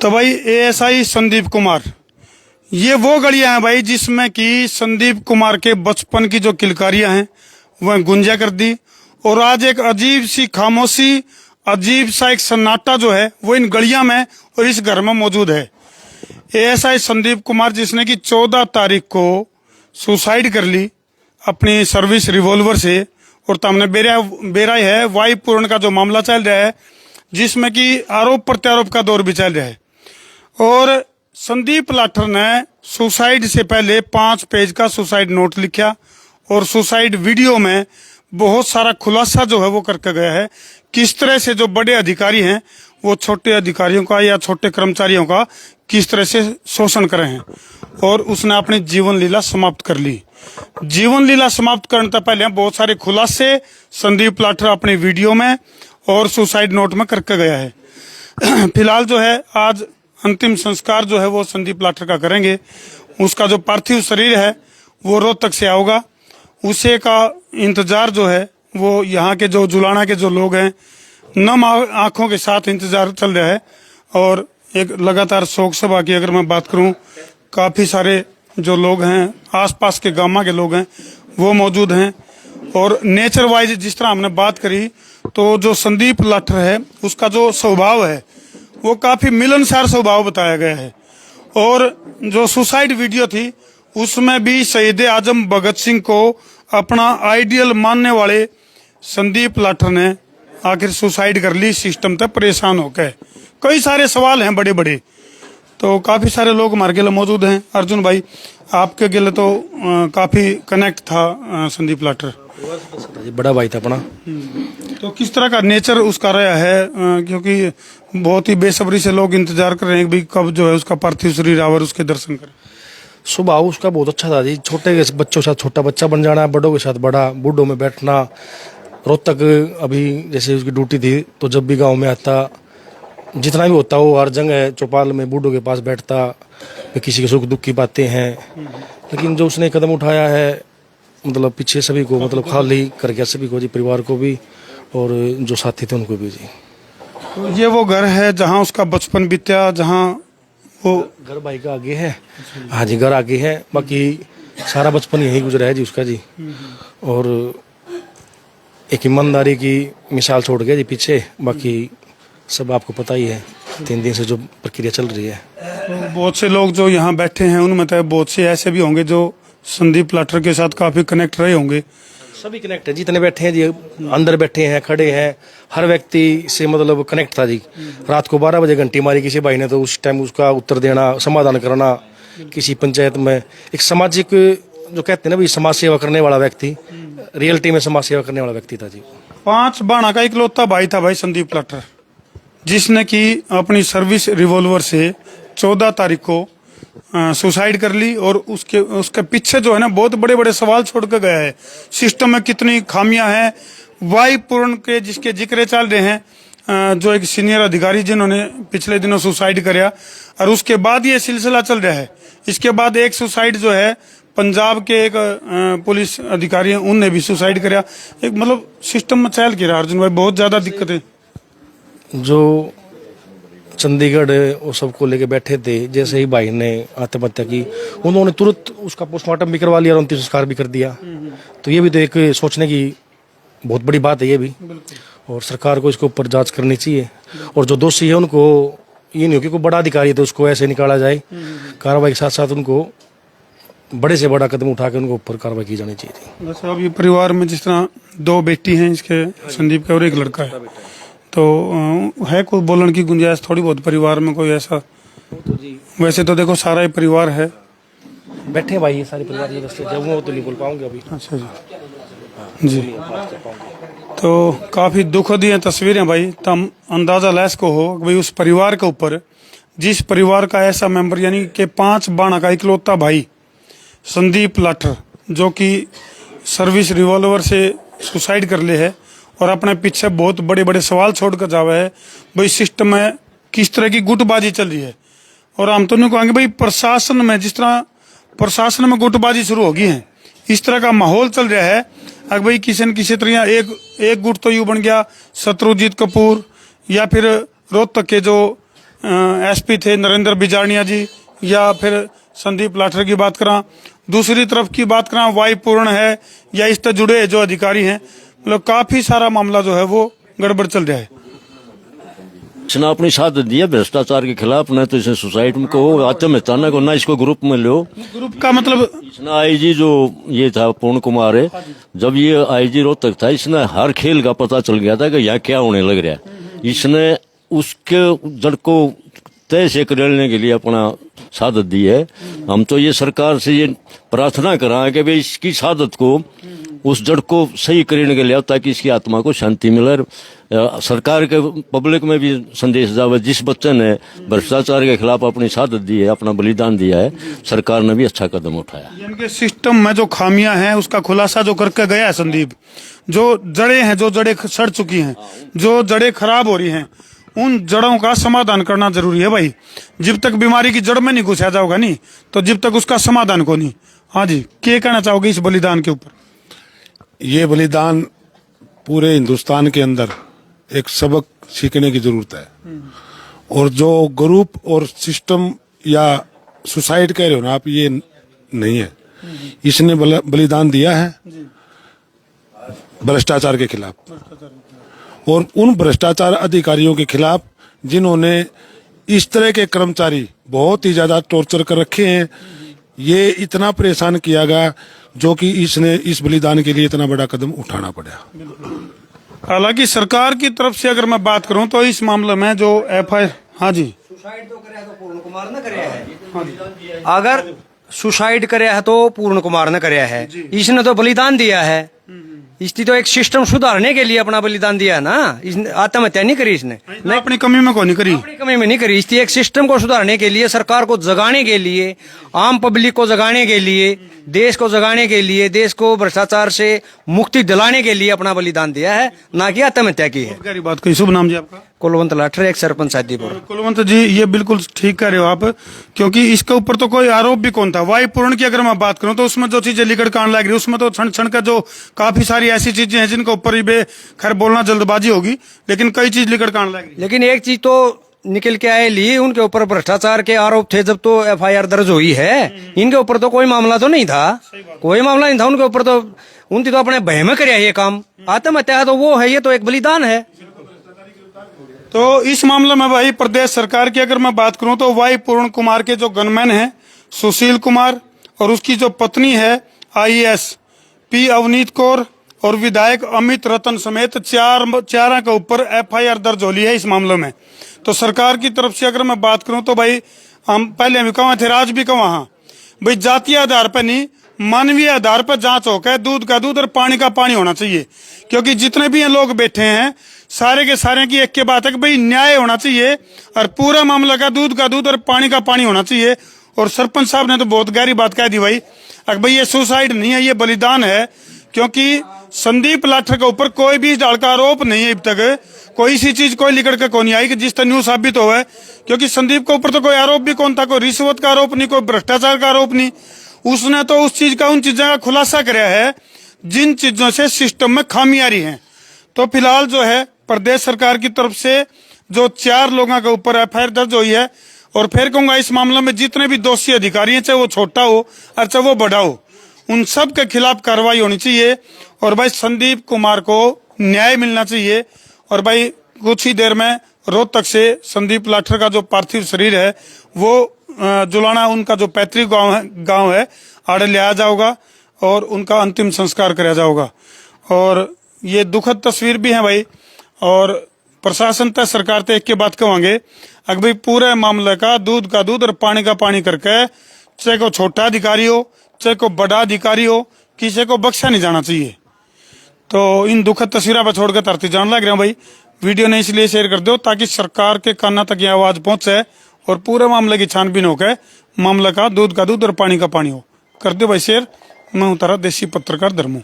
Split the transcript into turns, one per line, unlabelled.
तो भाई एएसआई संदीप कुमार, ये वो गलियां हैं भाई जिसमें कि संदीप कुमार के बचपन की जो किलकारियां हैं वह गुंजा कर दी। और आज एक अजीब सी खामोशी, अजीब सा एक सन्नाटा जो है वो इन गलियां में और इस घर में मौजूद है। एएसआई संदीप कुमार जिसने कि 14 तारीख को सुसाइड कर ली अपनी सर्विस रिवॉल्वर से। और सामने बेरा है वायु पूर्ण का जो मामला चल रहा है, जिसमें कि आरोप प्रत्यारोप का दौर भी चल रहा है। और संदीप लाठर ने सुसाइड से पहले 5 पेज का सुसाइड नोट लिखा और सुसाइड वीडियो में बहुत सारा खुलासा जो है वो करके गया है, किस तरह से जो बड़े अधिकारी हैं वो छोटे अधिकारियों का या छोटे कर्मचारियों का किस तरह से शोषण करे हैं। और उसने अपनी जीवन लीला समाप्त कर ली। जीवन लीला समाप्त करने से पहले बहुत सारे खुलासे संदीप लाठर अपनी वीडियो में और सुसाइड नोट में करके गया है। फिलहाल जो है आज अंतिम संस्कार जो है वो संदीप लाठर का करेंगे। उसका जो पार्थिव शरीर है वो रोहतक से आएगा, उसे का इंतजार जो है वो यहाँ के जो जुलाना के जो लोग हैं नम आंखों के साथ इंतजार चल रहा है। और एक लगातार शोक सभा की अगर मैं बात करूं, काफी सारे जो लोग हैं आसपास के गामा के लोग हैं वो मौजूद हैं। और नेचर वाइज जिस तरह हमने बात करी तो जो संदीप लाठर है उसका जो स्वभाव है वो काफी मिलनसार स्वभाव बताया गया है। और जो सुसाइड वीडियो थी उसमें भी शहीद आजम भगत सिंह को अपना आइडियल मानने वाले संदीप लाठर ने आखिर सुसाइड कर ली सिस्टम तक परेशान होकर। कई सारे सवाल हैं बड़े बड़े, तो काफी सारे लोग हमारे गिले मौजूद हैं। अर्जुन भाई, आपके गिले तो काफी कनेक्ट था संदीप लाठर,
बड़ा भाई था अपना।
तो किस तरह का नेचर उसका रहा है, क्योंकि बहुत ही बेसब्री से लोग इंतजार कर रहे हैं कि कब जो है उसका पार्थिव शरीर आवर उसके दर्शन करें।
स्वभाव उसका बहुत अच्छा था जी। छोटे बच्चों के साथ छोटा बच्चा बन जाना, बड़ों के साथ बड़ा, बूढ़ों में बैठना। रोहतक अभी जैसे उसकी ड्यूटी थी तो जब भी गांव में आता, जितना भी होता वो हर जगह चौपाल में बूढ़ों के पास बैठता, किसी के सुख दुख की बातें हैं। लेकिन जो उसने कदम उठाया है मतलब पीछे सभी को मतलब खाली कर गया, सभी को जी, परिवार को भी और जो साथी थे उनको भी जी।
तो ये वो घर है जहाँ उसका बचपन बीत्या, जहाँ वो
घर भाई का आगे है। हाँ जी, घर आगे है, बाकी सारा बचपन यही गुजरा है जी उसका जी। और एक ईमानदारी की मिसाल छोड़ गया जी पीछे, बाकी सब आपको पता ही है 3 दिन से जो प्रक्रिया चल रही है।
तो बहुत से लोग जो यहाँ बैठे हैं उनमें तो बहुत से ऐसे भी होंगे जो संदीप लाठर के साथ काफी कनेक्ट रहे होंगे।
सभी कनेक्ट है, जितने बैठे हैं जी, अंदर बैठे हैं, खड़े हैं, हर व्यक्ति से मतलब कनेक्ट था जी। रात को 12 बजे घंटी मारी किसी भाई ने तो उस टाइम उसका उत्तर देना, समाधान करना। किसी पंचायत में एक सामाजिक जो कहते हैं ना भाई, समाज सेवा करने वाला व्यक्ति, रियलिटी में समाज सेवा करने वाला व्यक्ति था जी।
5 बाणा का इकलौता भाई था भाई संदीप लाठर, जिसने कि अपनी सर्विस रिवॉल्वर से 14 तारीख को सुसाइड कर ली। और उसके पीछे जो है ना बहुत बड़े बड़े सवाल छोड़ कर गया है। सिस्टम में कितनी खामियां हैं, वायु पूर्ण के जिसके जिक्र चल रहे हैं, जो एक सीनियर अधिकारी जिन्होंने पिछले दिनों सुसाइड कराया, और उसके बाद ये सिलसिला चल रहा है। इसके बाद एक सुसाइड जो है पंजाब के एक पुलिस अधिकारी हैं उनने भी सुसाइड कराया। एक मतलब सिस्टम में चल गिरा अर्जुन भाई, बहुत ज्यादा दिक्कत है।
जो चंडीगढ़ वो सबको लेके बैठे थे, जैसे ही भाई ने आत्महत्या की उन्होंने तुरंत उसका पोस्टमार्टम भी करवा लिया और अंतिम संस्कार भी कर दिया। तो ये भी तो एक सोचने की बहुत बड़ी बात है ये भी। और सरकार को इसके ऊपर जांच करनी चाहिए। और जो दोषी है उनको ये नहीं हो कि कोई बड़ा अधिकारी है तो उसको ऐसे निकाला जाए, कार्रवाई के साथ साथ उनको बड़े से बड़ा कदम उठा के उनको ऊपर कार्रवाई की जानी चाहिए।
वैसे अभी परिवार में जिस तरह 2 बेटी हैं इसके संदीप के और 1 लड़का है, तो है कोई बोलने की गुंजाइश थोड़ी बहुत परिवार में कोई ऐसा?
तो जी
वैसे तो देखो सारा ही परिवार है,
बैठे भाई ये सारे परिवार ये जब वो तो नहीं बोल पाऊंगे अभी।
अच्छा जी जी। तो काफी दुखद ये तस्वीरें भाई, तम अंदाजा लैस को हो भाई उस परिवार के ऊपर, जिस परिवार का ऐसा मेंबर यानी कि 5 बाणा का इकलौता भाई संदीप लाठर, जो कि सर्विस रिवॉल्वर से सुसाइड कर ले है और अपने पीछे बहुत बड़े बड़े सवाल छोड़कर जावा है भाई। सिस्टम में किस तरह की गुटबाजी चल रही है। और हम तो नहीं कहेंगे भाई प्रशासन में, जिस तरह प्रशासन में गुटबाजी शुरू होगी है, इस तरह का माहौल चल रहा है। अगर भाई किसी न किसी तरह एक गुट तो यूं बन गया शत्रुजीत कपूर या फिर रोहतक के जो एसपी थे नरेंद्र बिजारनिया जी, या फिर संदीप लाठर की बात करा, दूसरी तरफ की बात करा वाई पूर्ण है या इससे जुड़े जो अधिकारी हैं, मतलब काफी सारा मामला जो है वो गड़बड़ चल रहा है।
इसने अपनी शहादत दी है भ्रष्टाचार के खिलाफ, न तो इसे सोसाइटी में कहो आत्महत्या को, ना इसको ग्रुप में लो।
ग्रुप का मतलब
इसने आईजी जो ये था पूर्ण कुमार है, जब ये आईजी रोहतक था, इसने हर खेल का पता चल गया था कि यहाँ क्या होने लग रहा है। इसने उसके जड़ को तय से करने के लिए अपना शहादत दी है। हम तो ये सरकार से ये प्रार्थना करा कि भाई इसकी शहादत को, उस जड़ को सही करने के लिए, ताकि इसकी आत्मा को शांति मिले। सरकार के पब्लिक में भी संदेश जावे, जिस बच्चे ने भ्रष्टाचार के खिलाफ अपनी शहादत दी है, अपना बलिदान दिया है, सरकार ने भी अच्छा कदम उठाया।
इनके सिस्टम में जो खामियां हैं उसका खुलासा जो करके गया है संदीप, जो जड़ें हैं, जो जड़ें सड़ चुकी हैं, जो जड़ें खराब हो रही हैं, उन जड़ों का समाधान करना जरूरी है भाई। जब तक बीमारी की जड़ में नहीं घुसा जाओगा नहीं, तो जब तक उसका समाधान को नहीं। हाँ जी, क्या कहना चाहोगे इस बलिदान के ऊपर?
ये बलिदान पूरे हिंदुस्तान के अंदर एक सबक सीखने की जरूरत है। और जो ग्रुप और सिस्टम या सुसाइड कह रहे हो ना आप, ये नहीं है। इसने बलिदान दिया है भ्रष्टाचार के खिलाफ, और उन भ्रष्टाचार अधिकारियों के खिलाफ जिन्होंने इस तरह के कर्मचारी बहुत ही ज्यादा टॉर्चर कर रखे हैं। ये इतना परेशान किया गया जो कि इसने इस बलिदान के लिए इतना बड़ा कदम उठाना पड़ा।
हालांकि सरकार की तरफ से अगर मैं बात करूं तो इस मामले में जो एफआईआर, हाँ जी,
सुसाइड तो करे तो पूर्ण कुमार ने करे है। अगर सुसाइड करे है तो पूर्ण कुमार ने करे है, इसने तो बलिदान दिया है। इसकी तो एक सिस्टम सुधारने के लिए अपना बलिदान दिया है ना। इसने आत्महत्या नहीं करी, इसने
नहीं अपनी कमी में को नहीं करी,
अपनी कमी में नहीं करी। इसकी एक सिस्टम को सुधारने के लिए, सरकार को जगाने के लिए, आम पब्लिक को जगाने के लिए, देश को जगाने के लिए, देश को भ्रष्टाचार से मुक्ति दिलाने के लिए अपना बलिदान दिया है, ना कि आत्महत्या की है।
गहरी बात कही। शुभ नाम जी आपका?
कुलवंत लाठर, एक सरपंच शादीपुर।
कुलवंत जी, ये बिल्कुल ठीक कह रहे हो आप, क्योंकि इसके ऊपर तो कोई आरोप भी कौन था। वाई पूर्ण की अगर मैं बात करूं तो उसमें जो चीजें लिकड़ कांड लग रही है, उसमें तो क्षण क्षण का जो काफी सारी ऐसी चीजें हैं जिनके ऊपर भी खैर बोलना जल्दबाजी होगी, लेकिन कई चीज लिकड़ कांड लग रही है।
लेकिन एक चीज तो निकल के आए ली, उनके ऊपर भ्रष्टाचार के आरोप थे जब तो एफआईआर दर्ज हुई है। इनके ऊपर तो कोई मामला तो नहीं था, कोई मामला नहीं था उनके ऊपर। तो उनकी तो अपने भय में करे ये काम। आत्महत्या तो वो है, ये तो एक बलिदान है।
तो इस मामले में भाई प्रदेश सरकार की अगर मैं बात करूं तो वाई पूर्ण कुमार के जो गनमैन हैं सुशील कुमार और उसकी जो पत्नी है आईएएस पी अवनीत कौर और विधायक अमित रतन समेत चार के ऊपर एफआईआर दर्ज हो ली है इस मामले में। तो सरकार की तरफ से अगर मैं बात करूं तो भाई हम पहले भी कहा थे, आज भी कहा, हाँ भाई जातीय आधार पर नहीं, मानवीय आधार पर जांच होकर दूध का दूध और पानी का पानी होना चाहिए। क्योंकि जितने भी लोग बैठे हैं सारे के सारे की एक के बात है कि भाई न्याय होना चाहिए और पूरा मामला का दूध और पानी का पानी होना चाहिए। और सरपंच साहब ने तो बहुत गहरी बात कह दी भाई, अगर भाई ये सुसाइड नहीं है, ये बलिदान है। क्योंकि संदीप लाठर के ऊपर कोई भी डाल का आरोप नहीं है, अब तक कोई सी चीज कोई लिखड़ के कौन आई कि जिस तरह न्यूज साबित हो है। क्योंकि संदीप के ऊपर तो कोई आरोप भी कौन था, कोई रिश्वत का आरोप नहीं, कोई भ्रष्टाचार का आरोप नहीं। उसने तो उस चीज का, उन चीजों का खुलासा कराया है जिन चीजों से सिस्टम में खामी आ रही है। तो फिलहाल जो है प्रदेश सरकार की तरफ से जो 4 लोगों के ऊपर एफआईआर दर्ज हुई है, और फिर कहूंगा इस मामले में जितने भी दोषी अधिकारी हैं, चाहे वो छोटा हो और चाहे वो बड़ा हो, उन सब के खिलाफ कार्रवाई होनी चाहिए। और भाई संदीप कुमार को न्याय मिलना चाहिए। और भाई कुछ ही देर में रोहतक से संदीप लाठर का जो पार्थिव शरीर है वो जुलाना, उनका जो पैतृक गांव है आड़े लिया जाएगा और उनका अंतिम संस्कार किया जाएगा। और ये दुखद तस्वीर भी है भाई। और प्रशासन तक सरकार तक एक के बात कहेंगे, अगर भाई पूरे मामले का दूध और पानी का पानी करके, चाहे को छोटा अधिकारी हो चाहे को बड़ा अधिकारी हो, किसी को बख्शा नहीं जाना चाहिए। तो इन दुखद तस्वीरों पर छोड़कर तरती जान लग रहा हूँ भाई। वीडियो ने इसलिए शेयर कर दो ताकि सरकार के काना तक ये आवाज पहुंचे और पूरे मामले की छानबीन होकर मामला का दूध और पानी का पानी हो। कर दो भाई शेयर। मैं हूं तारा देसी पत्रकार धर्मू।